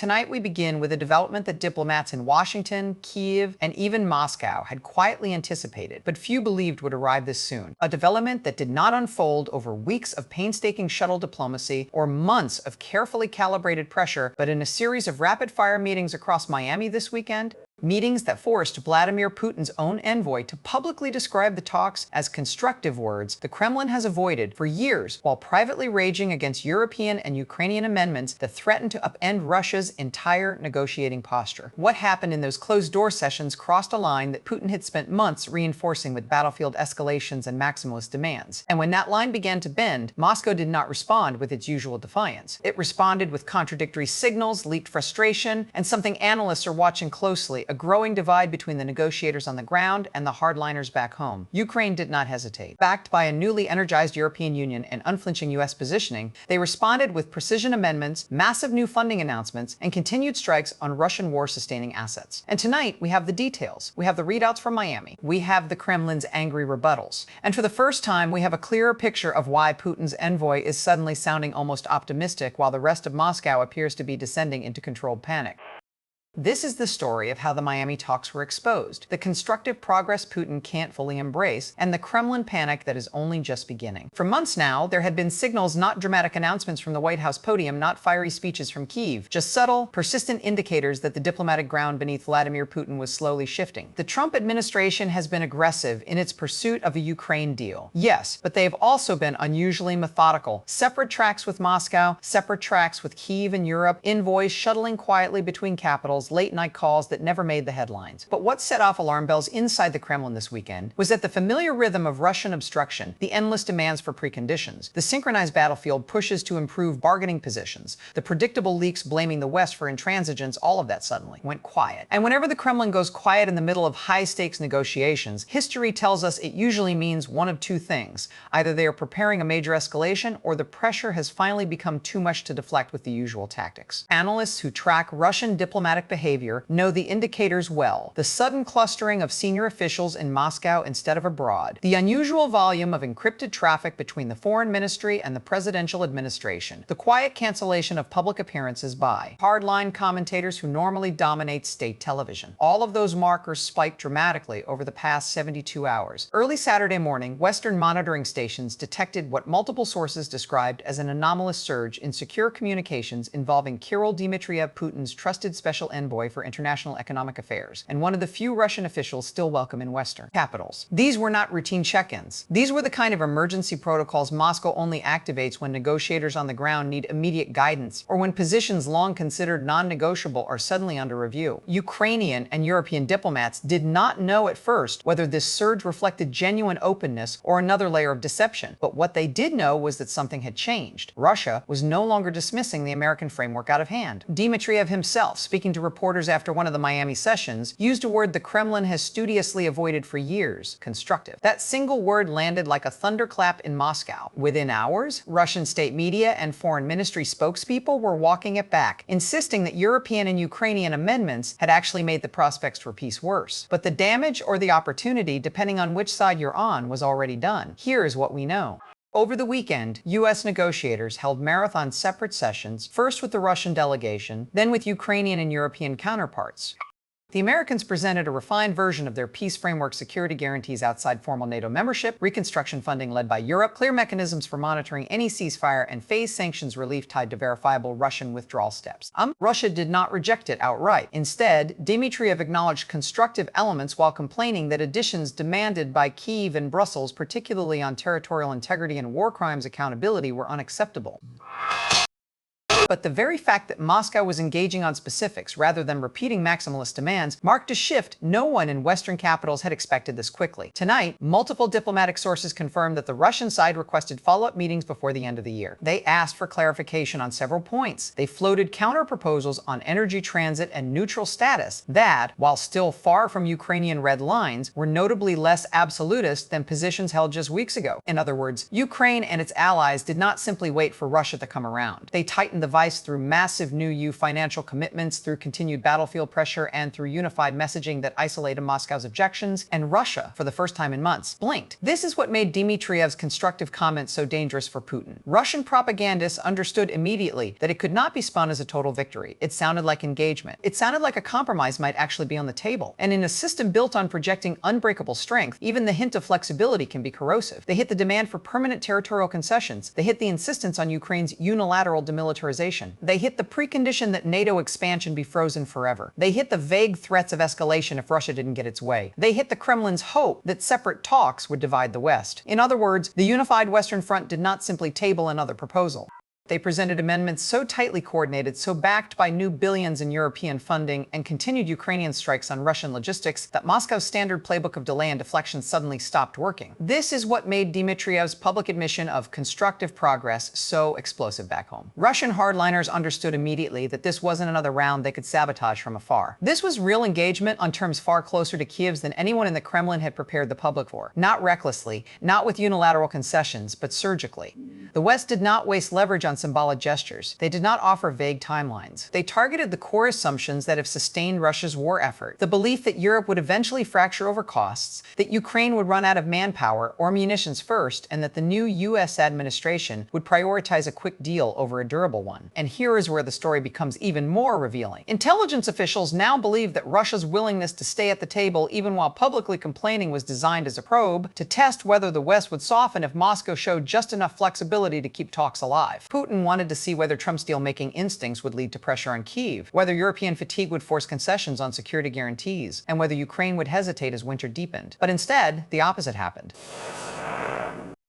Tonight we begin with a development that diplomats in Washington, Kyiv, and even Moscow had quietly anticipated, but few believed would arrive this soon. A development that did not unfold over weeks of painstaking shuttle diplomacy or months of carefully calibrated pressure, but in a series of rapid-fire meetings across Miami this weekend. Meetings that forced Vladimir Putin's own envoy to publicly describe the talks as constructive words the Kremlin has avoided for years, while privately raging against European and Ukrainian amendments that threaten to upend Russia's entire negotiating posture. What happened in those closed-door sessions crossed a line that Putin had spent months reinforcing with battlefield escalations and maximalist demands. And when that line began to bend, Moscow did not respond with its usual defiance. It responded with contradictory signals, leaked frustration, and something analysts are watching closely: a growing divide between the negotiators on the ground and the hardliners back home. Ukraine did not hesitate. Backed by a newly energized European Union and unflinching U.S. positioning, they responded with precision amendments, massive new funding announcements, and continued strikes on Russian war-sustaining assets. And tonight, we have the details. We have the readouts from Miami. We have the Kremlin's angry rebuttals. And for the first time, we have a clearer picture of why Putin's envoy is suddenly sounding almost optimistic while the rest of Moscow appears to be descending into controlled panic. This is the story of how the Miami talks were exposed, the constructive progress Putin can't fully embrace, and the Kremlin panic that is only just beginning. For months now, there had been signals, not dramatic announcements from the White House podium, not fiery speeches from Kyiv, just subtle, persistent indicators that the diplomatic ground beneath Vladimir Putin was slowly shifting. The Trump administration has been aggressive in its pursuit of a Ukraine deal. Yes, but they've also been unusually methodical. Separate tracks with Moscow, separate tracks with Kyiv and Europe, envoys shuttling quietly between capitals, late-night calls that never made the headlines. But what set off alarm bells inside the Kremlin this weekend was that the familiar rhythm of Russian obstruction, the endless demands for preconditions, the synchronized battlefield pushes to improve bargaining positions, the predictable leaks blaming the West for intransigence, all of that suddenly went quiet. And whenever the Kremlin goes quiet in the middle of high-stakes negotiations, history tells us it usually means one of two things. Either they are preparing a major escalation, or the pressure has finally become too much to deflect with the usual tactics. Analysts who track Russian diplomatic behavior know the indicators well: the sudden clustering of senior officials in Moscow instead of abroad, the unusual volume of encrypted traffic between the foreign ministry and the presidential administration, the quiet cancellation of public appearances by hardline commentators who normally dominate state television. All of those markers spiked dramatically over the past 72 hours. Early Saturday morning, Western monitoring stations detected what multiple sources described as an anomalous surge in secure communications involving Kirill Dmitriev, Putin's trusted special envoy for international economic affairs, and one of the few Russian officials still welcome in Western capitals. These were not routine check-ins. These were the kind of emergency protocols Moscow only activates when negotiators on the ground need immediate guidance, or when positions long considered non-negotiable are suddenly under review. Ukrainian and European diplomats did not know at first whether this surge reflected genuine openness or another layer of deception, but what they did know was that something had changed. Russia was no longer dismissing the American framework out of hand. Dmitriev himself, speaking to reporters after one of the Miami sessions, used a word the Kremlin has studiously avoided for years: constructive. That single word landed like a thunderclap in Moscow. Within hours, Russian state media and foreign ministry spokespeople were walking it back, insisting that European and Ukrainian amendments had actually made the prospects for peace worse. But the damage or the opportunity, depending on which side you're on, was already done. Here's what we know. Over the weekend, U.S. negotiators held marathon separate sessions, first with the Russian delegation, then with Ukrainian and European counterparts. The Americans presented a refined version of their peace framework: security guarantees outside formal NATO membership, reconstruction funding led by Europe, clear mechanisms for monitoring any ceasefire, and phased sanctions relief tied to verifiable Russian withdrawal steps. Russia did not reject it outright. Instead, Dmitriev acknowledged constructive elements while complaining that additions demanded by Kyiv and Brussels, particularly on territorial integrity and war crimes accountability, were unacceptable. But the very fact that Moscow was engaging on specifics rather than repeating maximalist demands marked a shift. No one in Western capitals had expected this quickly. Tonight, multiple diplomatic sources confirmed that the Russian side requested follow-up meetings before the end of the year. They asked for clarification on several points. They floated counter-proposals on energy transit and neutral status that, while still far from Ukrainian red lines, were notably less absolutist than positions held just weeks ago. In other words, Ukraine and its allies did not simply wait for Russia to come around. They tightened the device through massive new financial commitments, through continued battlefield pressure, and through unified messaging that isolated Moscow's objections, and Russia, for the first time in months, blinked. This is what made Dmitriev's constructive comments so dangerous for Putin. Russian propagandists understood immediately that it could not be spun as a total victory. It sounded like engagement. It sounded like a compromise might actually be on the table. And in a system built on projecting unbreakable strength, even the hint of flexibility can be corrosive. They hit the demand for permanent territorial concessions. They hit the insistence on Ukraine's unilateral demilitarization. They hit the precondition that NATO expansion be frozen forever. They hit the vague threats of escalation if Russia didn't get its way. They hit the Kremlin's hope that separate talks would divide the West. In other words, the unified Western Front did not simply table another proposal. They presented amendments so tightly coordinated, so backed by new billions in European funding and continued Ukrainian strikes on Russian logistics that Moscow's standard playbook of delay and deflection suddenly stopped working. This is what made Dmitriev's public admission of constructive progress so explosive back home. Russian hardliners understood immediately that this wasn't another round they could sabotage from afar. This was real engagement on terms far closer to Kiev's than anyone in the Kremlin had prepared the public for. Not recklessly, not with unilateral concessions, but surgically. The West did not waste leverage on symbolic gestures. They did not offer vague timelines. They targeted the core assumptions that have sustained Russia's war effort. The belief that Europe would eventually fracture over costs, that Ukraine would run out of manpower or munitions first, and that the new US administration would prioritize a quick deal over a durable one. And here is where the story becomes even more revealing. Intelligence officials now believe that Russia's willingness to stay at the table, even while publicly complaining, was designed as a probe to test whether the West would soften if Moscow showed just enough flexibility to keep talks alive. Putin wanted to see whether Trump's deal-making instincts would lead to pressure on Kyiv, whether European fatigue would force concessions on security guarantees, and whether Ukraine would hesitate as winter deepened. But instead, the opposite happened.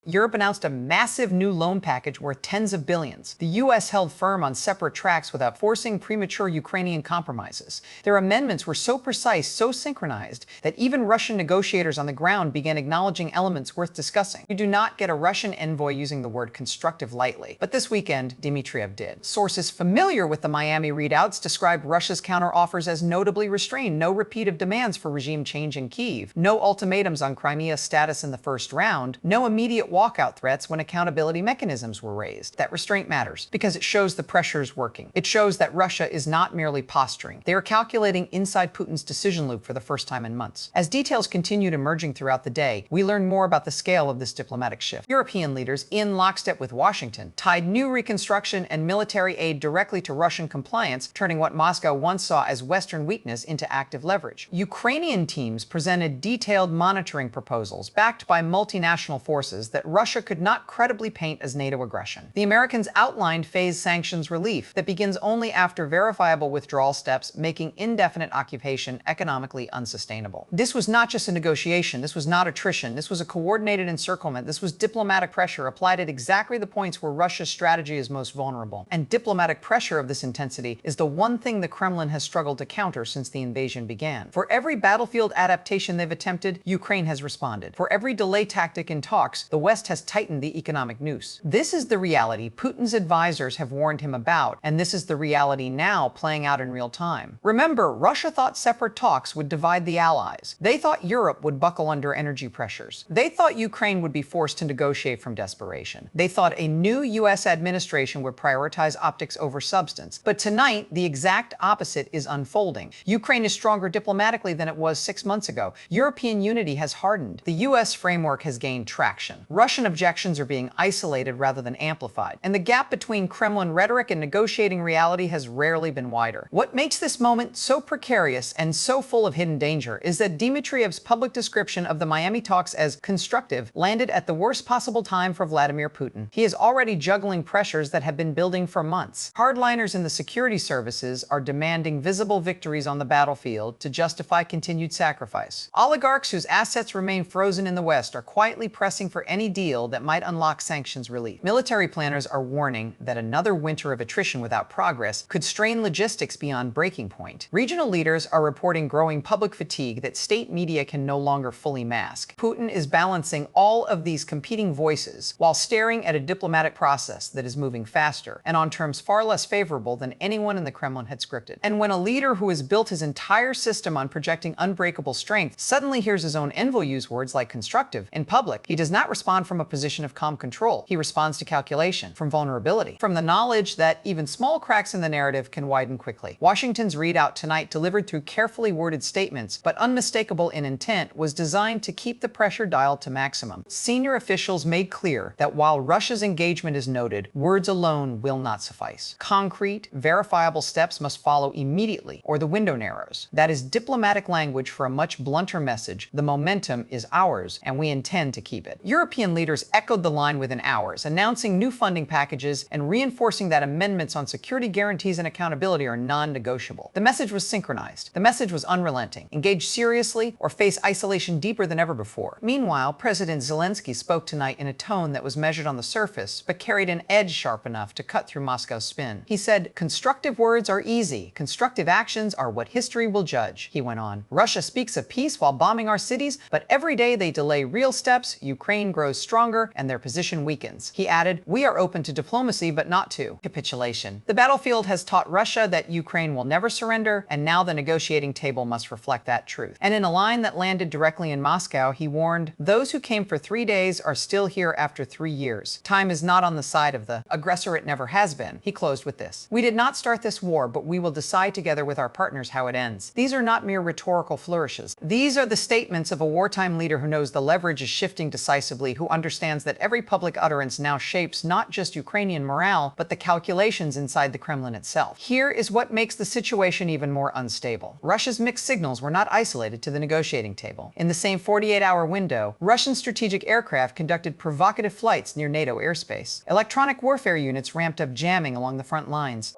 Europe announced a massive new loan package worth tens of billions. The US held firm on separate tracks without forcing premature Ukrainian compromises. Their amendments were so precise, so synchronized, that even Russian negotiators on the ground began acknowledging elements worth discussing. You do not get a Russian envoy using the word constructive lightly, but this weekend, Dmitriev did. Sources familiar with the Miami readouts described Russia's counteroffers as notably restrained. No repeat of demands for regime change in Kyiv, no ultimatums on Crimea's status in the first round, no immediate walkout threats when accountability mechanisms were raised. That restraint matters because it shows the pressure is working. It shows that Russia is not merely posturing. They are calculating inside Putin's decision loop for the first time in months. As details continued emerging throughout the day, we learned more about the scale of this diplomatic shift. European leaders, in lockstep with Washington, tied new reconstruction and military aid directly to Russian compliance, turning what Moscow once saw as Western weakness into active leverage. Ukrainian teams presented detailed monitoring proposals backed by multinational forces that Russia could not credibly paint as NATO aggression. The Americans outlined phased sanctions relief that begins only after verifiable withdrawal steps, making indefinite occupation economically unsustainable. This was not just a negotiation. This was not attrition. This was a coordinated encirclement. This was diplomatic pressure applied at exactly the points where Russia's strategy is most vulnerable. And diplomatic pressure of this intensity is the one thing the Kremlin has struggled to counter since the invasion began. For every battlefield adaptation they've attempted, Ukraine has responded. For every delay tactic in talks, the West has tightened the economic noose. This is the reality Putin's advisors have warned him about, and this is the reality now playing out in real time. Remember, Russia thought separate talks would divide the allies. They thought Europe would buckle under energy pressures. They thought Ukraine would be forced to negotiate from desperation. They thought a new US administration would prioritize optics over substance. But tonight, the exact opposite is unfolding. Ukraine is stronger diplomatically than it was 6 months ago. European unity has hardened. The US framework has gained traction. Russian objections are being isolated rather than amplified. And the gap between Kremlin rhetoric and negotiating reality has rarely been wider. What makes this moment so precarious and so full of hidden danger is that Dmitriev's public description of the Miami talks as constructive landed at the worst possible time for Vladimir Putin. He is already juggling pressures that have been building for months. Hardliners in the security services are demanding visible victories on the battlefield to justify continued sacrifice. Oligarchs whose assets remain frozen in the West are quietly pressing for any deal that might unlock sanctions relief. Military planners are warning that another winter of attrition without progress could strain logistics beyond breaking point. Regional leaders are reporting growing public fatigue that state media can no longer fully mask. Putin is balancing all of these competing voices while staring at a diplomatic process that is moving faster and on terms far less favorable than anyone in the Kremlin had scripted. And when a leader who has built his entire system on projecting unbreakable strength suddenly hears his own envoy use words like constructive in public, he does not respond respond from a position of calm control. He responds to calculation, from vulnerability, from the knowledge that even small cracks in the narrative can widen quickly. Washington's readout tonight, delivered through carefully worded statements, but unmistakable in intent, was designed to keep the pressure dialed to maximum. Senior officials made clear that while Russia's engagement is noted, words alone will not suffice. Concrete, verifiable steps must follow immediately, or the window narrows. That is diplomatic language for a much blunter message. The momentum is ours, and we intend to keep it. European leaders echoed the line within hours, announcing new funding packages and reinforcing that amendments on security guarantees and accountability are non-negotiable. The message was synchronized. The message was unrelenting. Engage seriously or face isolation deeper than ever before. Meanwhile, President Zelensky spoke tonight in a tone that was measured on the surface, but carried an edge sharp enough to cut through Moscow's spin. He said, "Constructive words are easy. Constructive actions are what history will judge." He went on, "Russia speaks of peace while bombing our cities, but every day they delay real steps, Ukraine grows stronger and their position weakens." He added, "We are open to diplomacy, but not to capitulation." The battlefield has taught Russia that Ukraine will never surrender, and now the negotiating table must reflect that truth. And in a line that landed directly in Moscow, he warned, "Those who came for 3 days are still here after 3 years. Time is not on the side of the aggressor, it never has been." He closed with this, "We did not start this war, but we will decide together with our partners how it ends." These are not mere rhetorical flourishes. These are the statements of a wartime leader who knows the leverage is shifting decisively, who understands that every public utterance now shapes not just Ukrainian morale, but the calculations inside the Kremlin itself. Here is what makes the situation even more unstable. Russia's mixed signals were not isolated to the negotiating table. In the same 48-hour window, Russian strategic aircraft conducted provocative flights near NATO airspace. Electronic warfare units ramped up jamming along the front lines.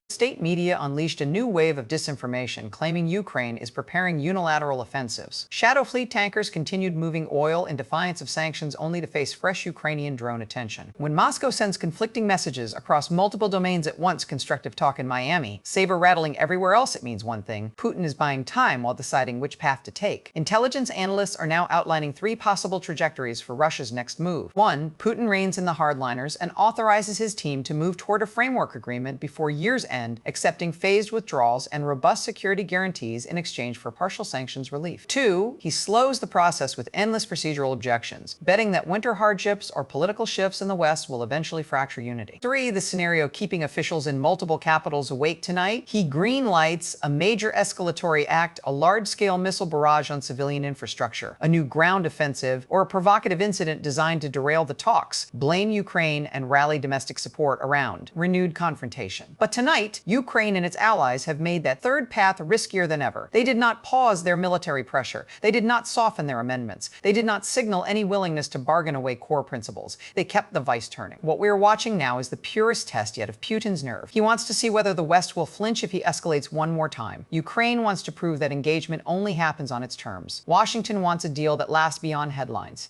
State media unleashed a new wave of disinformation, claiming Ukraine is preparing unilateral offensives. Shadow fleet tankers continued moving oil in defiance of sanctions, only to face fresh Ukrainian drone attention. When Moscow sends conflicting messages across multiple domains at once, constructive talk in Miami, saber-rattling everywhere else, it means one thing: Putin is buying time while deciding which path to take. Intelligence analysts are now outlining 3 possible trajectories for Russia's next move. 1. Putin reins in the hardliners and authorizes his team to move toward a framework agreement before year's end, accepting phased withdrawals and robust security guarantees in exchange for partial sanctions relief. 2. He slows the process with endless procedural objections, betting that winter hardships or political shifts in the West will eventually fracture unity. 3. The scenario keeping officials in multiple capitals awake tonight: he green-lights a major escalatory act, a large-scale missile barrage on civilian infrastructure, a new ground offensive, or a provocative incident designed to derail the talks, blame Ukraine, and rally domestic support around renewed confrontation. But tonight, Ukraine and its allies have made that third path riskier than ever. They did not pause their military pressure. They did not soften their amendments. They did not signal any willingness to bargain away core principles. They kept the vice turning. What we are watching now is the purest test yet of Putin's nerve. He wants to see whether the West will flinch if he escalates one more time. Ukraine wants to prove that engagement only happens on its terms. Washington wants a deal that lasts beyond headlines.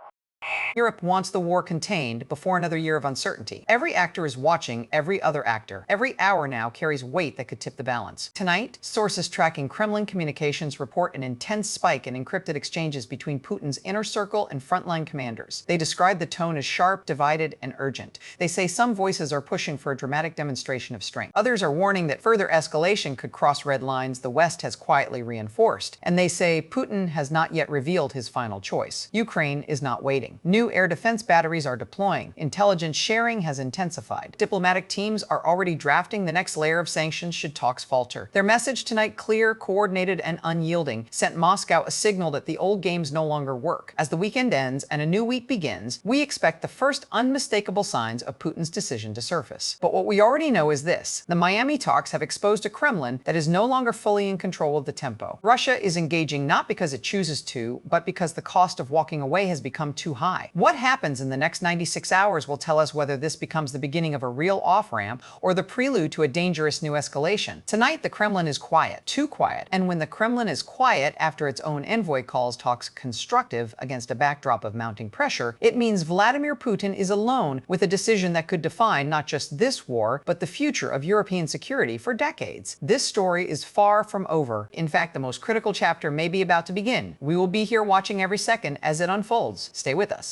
Europe wants the war contained before another year of uncertainty. Every actor is watching every other actor. Every hour now carries weight that could tip the balance. Tonight, sources tracking Kremlin communications report an intense spike in encrypted exchanges between Putin's inner circle and frontline commanders. They describe the tone as sharp, divided, and urgent. They say some voices are pushing for a dramatic demonstration of strength. Others are warning that further escalation could cross red lines the West has quietly reinforced. And they say Putin has not yet revealed his final choice. Ukraine is not waiting. New air defense batteries are deploying. Intelligence sharing has intensified. Diplomatic teams are already drafting the next layer of sanctions should talks falter. Their message tonight, clear, coordinated, and unyielding, sent Moscow a signal that the old games no longer work. As the weekend ends and a new week begins, we expect the first unmistakable signs of Putin's decision to surface. But what we already know is this: the Miami talks have exposed a Kremlin that is no longer fully in control of the tempo. Russia is engaging not because it chooses to, but because the cost of walking away has become too high. What happens in the next 96 hours will tell us whether this becomes the beginning of a real off-ramp or the prelude to a dangerous new escalation. Tonight, the Kremlin is quiet, too quiet. And when the Kremlin is quiet after its own envoy calls talks constructive against a backdrop of mounting pressure, it means Vladimir Putin is alone with a decision that could define not just this war, but the future of European security for decades. This story is far from over. In fact, the most critical chapter may be about to begin. We will be here watching every second as it unfolds. Stay with us.